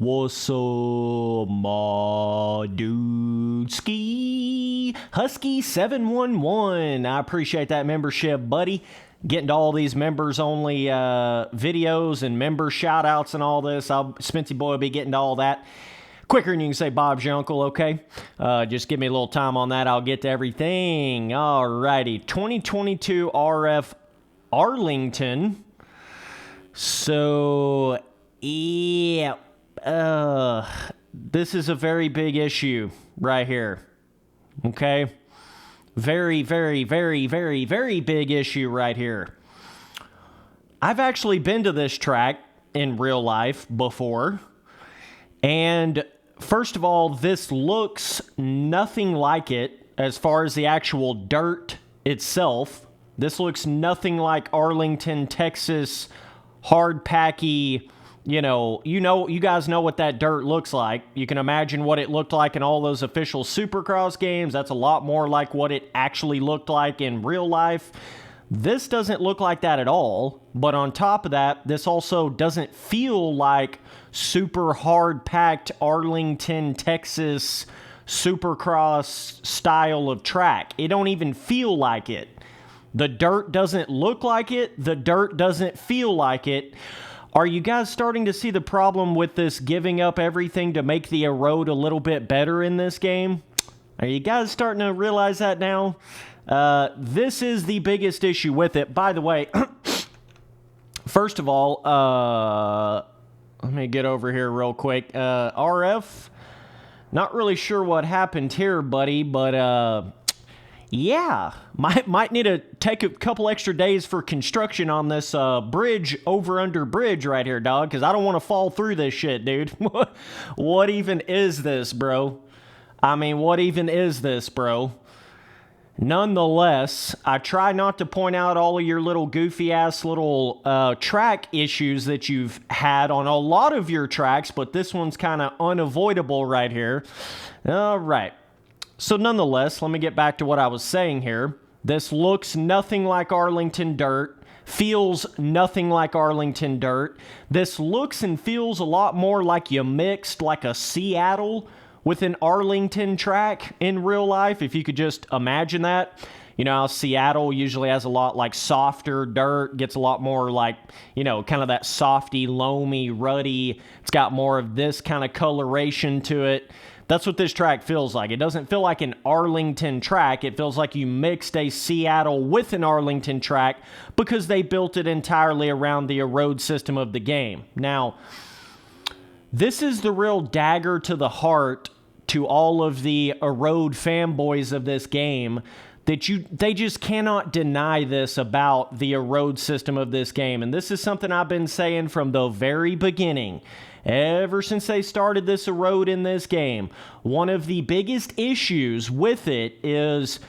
What's up, my dude? Ski Husky 711. I appreciate that membership, buddy. Getting to all these members only videos and member shout outs and all this. Spency Boy will be getting to all that quicker than you can say Bob's your uncle, okay? Just give me a little time on that. I'll get to everything. Alrighty. 2022 RF Arlington. So, yeah. This is a very big issue right here. Okay? Very, very, very, very, very big issue right here. I've actually been to this track in real life before. And first of all, this looks nothing like it as far as the actual dirt itself. This looks nothing like Arlington, Texas, hard packy. You guys know what that dirt looks like. You can imagine what it looked like in all those official Supercross games. That's a lot more like what it actually looked like in real life. This doesn't look like that at all. But on top of that, this also doesn't feel like super hard-packed Arlington, Texas Supercross style of track. It don't even feel like it. The dirt doesn't look like it. The dirt doesn't feel like it. Are you guys starting to see the problem with this giving up everything to make the Erode a little bit better in this game? Are you guys starting to realize that now? This is the biggest issue with it. By the way, first of all, let me get over here real quick. RF, not really sure what happened here, buddy, but yeah, might need to take a couple extra days for construction on this bridge over-under bridge right here, dog, because I don't want to fall through this shit, dude. What even is this, bro? I mean, what even is this, bro? Nonetheless, I try not to point out all of your little goofy-ass little track issues that you've had on a lot of your tracks, but this one's kind of unavoidable right here. All right. So nonetheless, let me get back to what I was saying here. This looks nothing like Arlington dirt, feels nothing like Arlington dirt. This looks and feels a lot more like you mixed like a Seattle with an Arlington track in real life, if you could just imagine that. You know how Seattle usually has a lot like softer dirt, gets a lot more like, kind of that softy, loamy, ruddy. It's got more of this kind of coloration to it. That's what this track feels like. It doesn't feel like an Arlington track. It feels like you mixed a Seattle with an Arlington track because they built it entirely around the Erode system of the game. Now, this is the real dagger to the heart to all of the Erode fanboys of this game, that they just cannot deny this about the Erode system of this game. And this is something I've been saying from the very beginning. Ever since they started this Erode in this game, one of the biggest issues with it is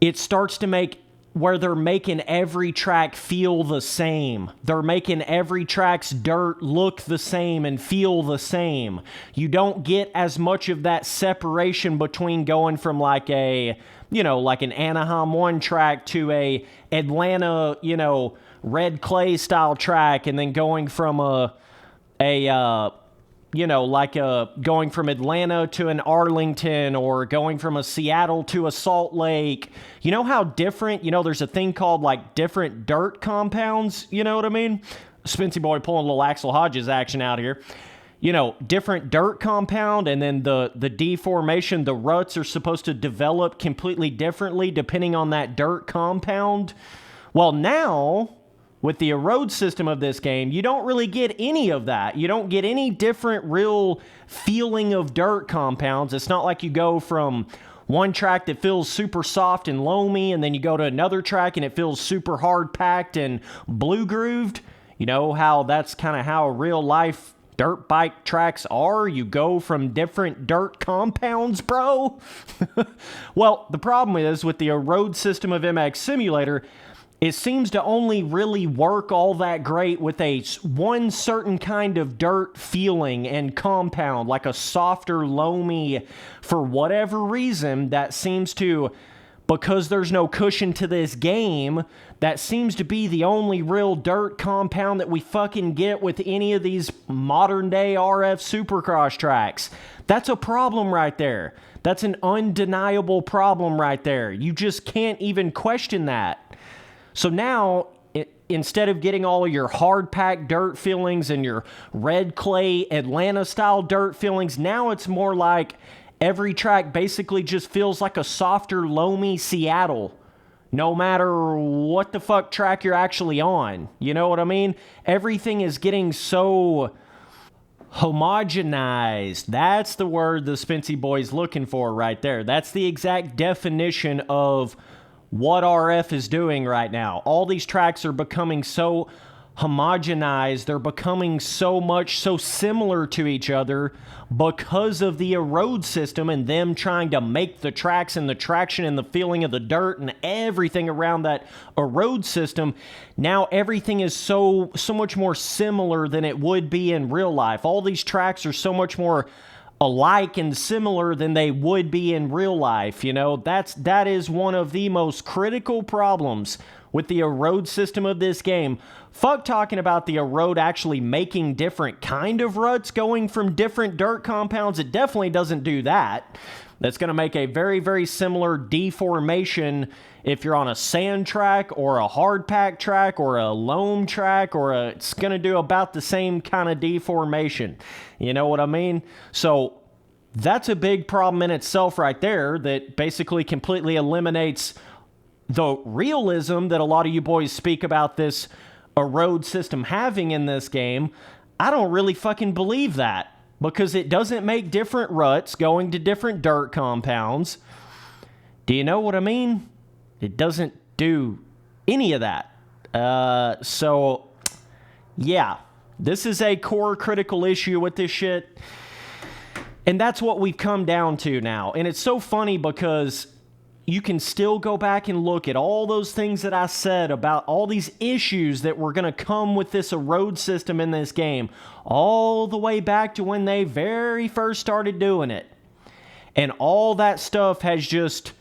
it starts to make where they're making every track feel the same. They're making every track's dirt look the same and feel the same. You don't get as much of that separation between going from like an Anaheim 1 track to a Atlanta, red clay style track, and then going from going from Atlanta to an Arlington, or going from a Seattle to a Salt Lake. You know how different, there's a thing called like different dirt compounds, you know what I mean? Spency Boy pulling a little Axel Hodges action out here. Different dirt compound, and then the deformation, the ruts are supposed to develop completely differently depending on that dirt compound. Well, now, with the Erode system of this game, you don't really get any of that. You don't get any different real feeling of dirt compounds. It's not like you go from one track that feels super soft and loamy, and then you go to another track and it feels super hard packed and blue grooved. You know how that's kind of how real life dirt bike tracks are? You go from different dirt compounds, bro. Well, the problem is with the Erode system of MX Simulator, it seems to only really work all that great with one certain kind of dirt feeling and compound, like a softer, loamy, for whatever reason, that seems to because there's no cushion to this game, that seems to be the only real dirt compound that we fucking get with any of these modern day RF Supercross tracks. That's a problem right there. That's an undeniable problem right there. You just can't even question that. So now, instead of getting all of your hard-packed dirt feelings and your red clay Atlanta-style dirt feelings, now it's more like every track basically just feels like a softer, loamy Seattle, no matter what the fuck track you're actually on. You know what I mean? Everything is getting so homogenized. That's the word the Spency boy's looking for right there. That's the exact definition of what RF is doing right now. All these tracks are becoming so homogenized. They're becoming so similar to each other because of the Erode system and them trying to make the tracks and the traction and the feeling of the dirt and everything around that Erode system. Now everything is so much more similar than it would be in real life. All these tracks are so much more alike and similar than they would be in real life. You know, that is one of the most critical problems with the Erode system of this game. Fuck talking about the Erode actually making different kind of ruts going from different dirt compounds. It definitely doesn't do that. That's going to make a very, very similar deformation if you're on a sand track or a hard pack track or a loam track, it's going to do about the same kind of deformation. You know what I mean? So that's a big problem in itself right there that basically completely eliminates the realism that a lot of you boys speak about this Erode system having in this game. I don't really fucking believe that, because it doesn't make different ruts going to different dirt compounds. Do you know what I mean? It doesn't do any of that. So, yeah, this is a core critical issue with this shit. And that's what we've come down to now. And it's so funny because you can still go back and look at all those things that I said about all these issues that were going to come with this Erode system in this game, all the way back to when they very first started doing it. And all that stuff has just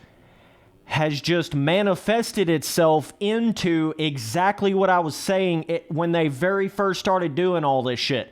manifested itself into exactly what I was saying when they very first started doing all this shit.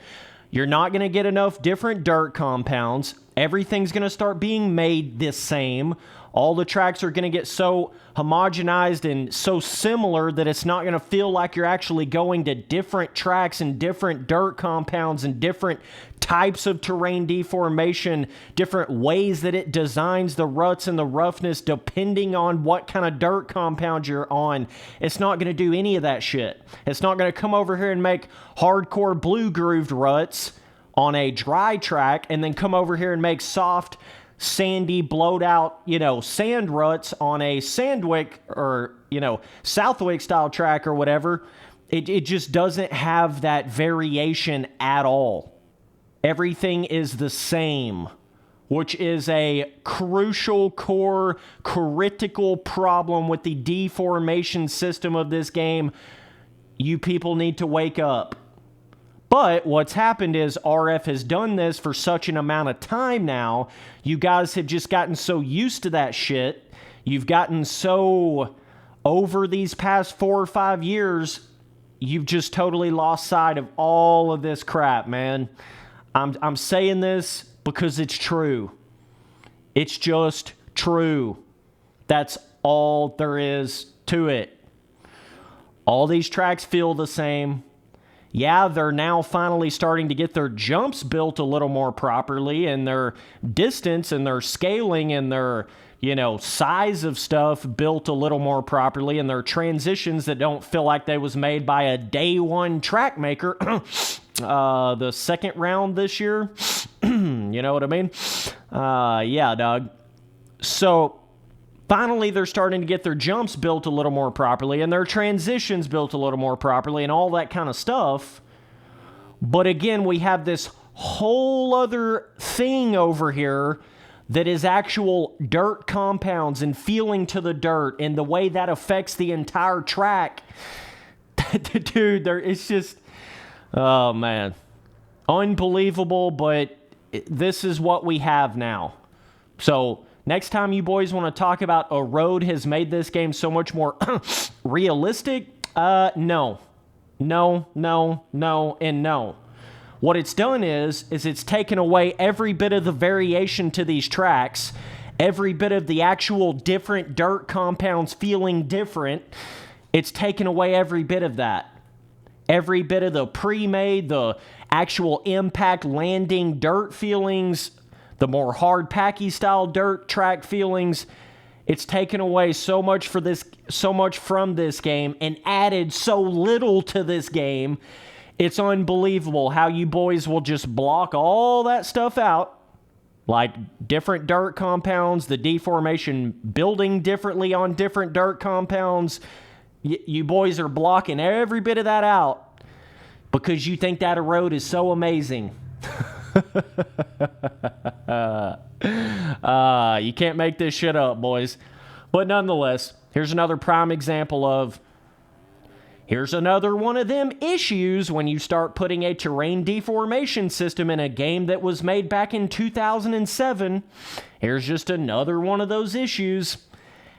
You're not going to get enough different dirt compounds. Everything's going to start being made the same. All the tracks are going to get so homogenized and so similar that it's not going to feel like you're actually going to different tracks and different dirt compounds and different types of terrain deformation, different ways that it designs the ruts and the roughness depending on what kind of dirt compound you're on. It's not going to do any of that shit. It's not going to come over here and make hardcore blue grooved ruts on a dry track and then come over here and make soft, sandy, blowed out, sand ruts on a Sandwick or, Southwick style track or whatever. It just doesn't have that variation at all. Everything is the same, which is a crucial, core, critical problem with the deformation system of this game. You people need to wake up. But what's happened is RF has done this for such an amount of time now. You guys have just gotten so used to that shit. You've gotten so over these past 4 or 5 years, you've just totally lost sight of all of this crap, man. I'm saying this because it's true. It's just true. That's all there is to it. All these tracks feel the same. Yeah, they're now finally starting to get their jumps built a little more properly, and their distance and their scaling and their, size of stuff built a little more properly, and their transitions that don't feel like they was made by a day one track maker. The second round this year. You know what I mean? Yeah, dog. So finally, they're starting to get their jumps built a little more properly and their transitions built a little more properly and all that kind of stuff. But again, we have this whole other thing over here that is actual dirt compounds and feeling to the dirt and the way that affects the entire track. Dude, it's just, oh man, unbelievable, but this is what we have now. So Next time you boys want to talk about Erode has made this game so much more realistic, no. No, no, no, and no. What it's done is it's taken away every bit of the variation to these tracks, every bit of the actual different dirt compounds feeling different. It's taken away every bit of that. Every bit of the pre-made, the actual impact landing dirt feelings, the more hard packy style dirt track feelings. It's taken away so much from this game and added so little to this game. It's unbelievable how you boys will just block all that stuff out, like different dirt compounds, the deformation building differently on different dirt compounds. You boys are blocking every bit of that out because you think that Erode is so amazing. You can't make this shit up, boys. But nonetheless, here's another prime example of, here's another one of them issues when you start putting a terrain deformation system in a game that was made back in 2007. Here's just another one of those issues.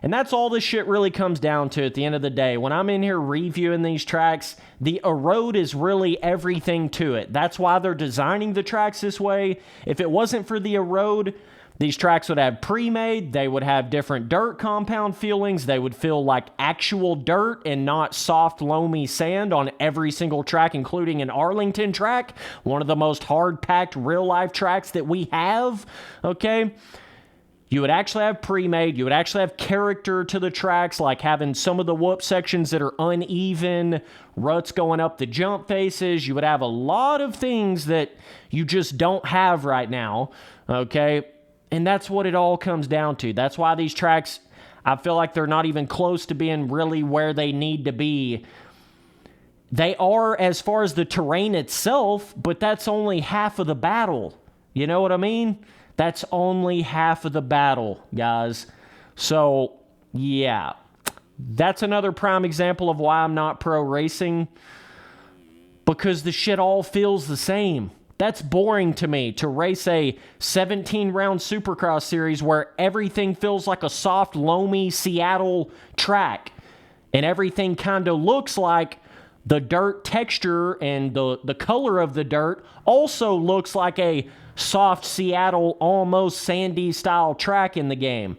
And that's all this shit really comes down to at the end of the day. When I'm in here reviewing these tracks, the Erode is really everything to it. That's why they're designing the tracks this way. If it wasn't for the Erode, these tracks would have pre-made, they would have different dirt compound feelings, they would feel like actual dirt and not soft, loamy sand on every single track, including an Arlington track, one of the most hard-packed real-life tracks that we have, okay? You would actually have pre-made, you would actually have character to the tracks, like having some of the whoop sections that are uneven, ruts going up the jump faces. You would have a lot of things that you just don't have right now, okay? And that's what it all comes down to. That's why these tracks, I feel like they're not even close to being really where they need to be. They are as far as the terrain itself, but that's only half of the battle. You know what I mean? That's only half of the battle, guys. So, yeah. That's another prime example of why I'm not pro racing. Because the shit all feels the same. That's boring to me, to race a 17-round Supercross series where everything feels like a soft, loamy Seattle track. And everything kind of looks like the dirt texture and the color of the dirt also looks like a soft Seattle, almost sandy style track in the game.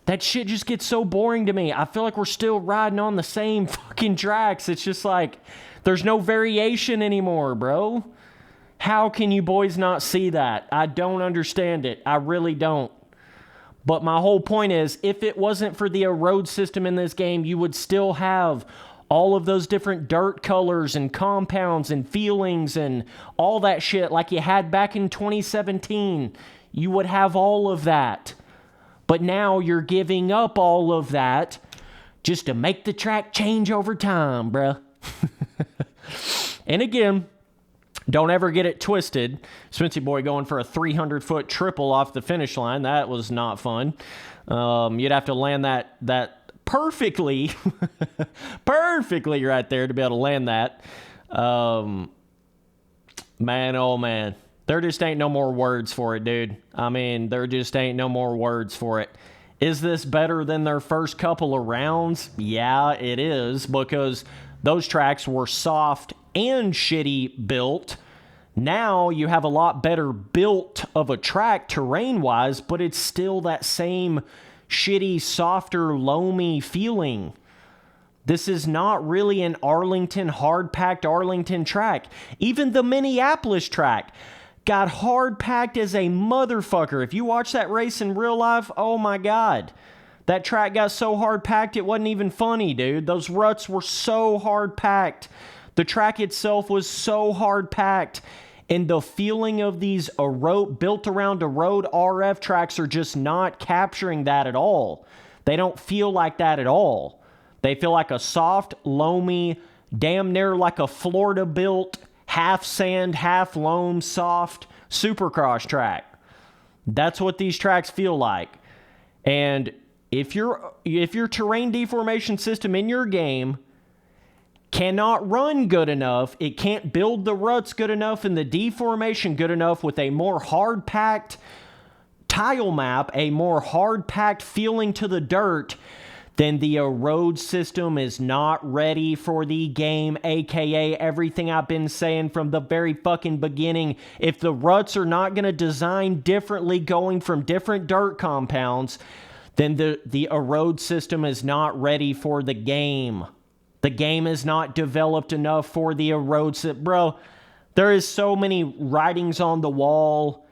That shit just gets so boring to me. I feel like we're still riding on the same fucking tracks. It's just like, there's no variation anymore, bro. How can you boys not see that? I don't understand it. I really don't. But my whole point is, if it wasn't for the Erode system in this game, you would still have all of those different dirt colors and compounds and feelings and all that shit like you had back in 2017. You would have all of that. But now you're giving up all of that just to make the track change over time, bruh. And again, don't ever get it twisted. Spency Boy going for a 300-foot triple off the finish line. That was not fun. You'd have to land that perfectly, perfectly right there to be able to land that. Man, oh man. There just ain't no more words for it, dude. I mean, there just ain't no more words for it. Is this better than their first couple of rounds? Yeah, it is, because those tracks were soft and shitty built. Now you have a lot better built of a track terrain-wise, but it's still that same shitty, softer, loamy feeling. This is not really an Arlington, hard-packed Arlington track. Even the Minneapolis track got hard-packed as a motherfucker. If you watch that race in real life, oh my God. That track got so hard-packed it wasn't even funny, dude. Those ruts were so hard-packed. The track itself was so hard-packed. And the feeling of these built around Erode RF tracks are just not capturing that at all. They don't feel like that at all. They feel like a soft, loamy, damn near like a Florida-built, half sand, half loam, soft Supercross track. That's what these tracks feel like. And if your terrain deformation system in your game cannot run good enough, it can't build the ruts good enough and the deformation good enough with a more hard-packed tile map, a more hard-packed feeling to the dirt, then the Erode system is not ready for the game, aka everything I've been saying from the very fucking beginning. If the ruts are not going to design differently going from different dirt compounds, then the Erode system is not ready for the game. The game is not developed enough for the Erode system. Bro, there is so many writings on the wall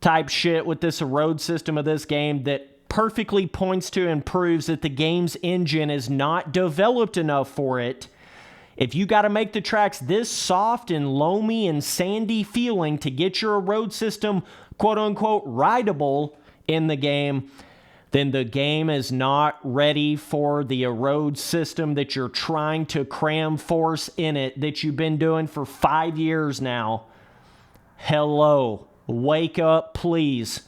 type shit with this Erode system of this game that perfectly points to and proves that the game's engine is not developed enough for it. If you got to make the tracks this soft and loamy and sandy feeling to get your Erode system quote-unquote rideable in the game, then the game is not ready for the Erode system that you're trying to cram force in it that you've been doing for 5 years now. Hello. Wake up, please.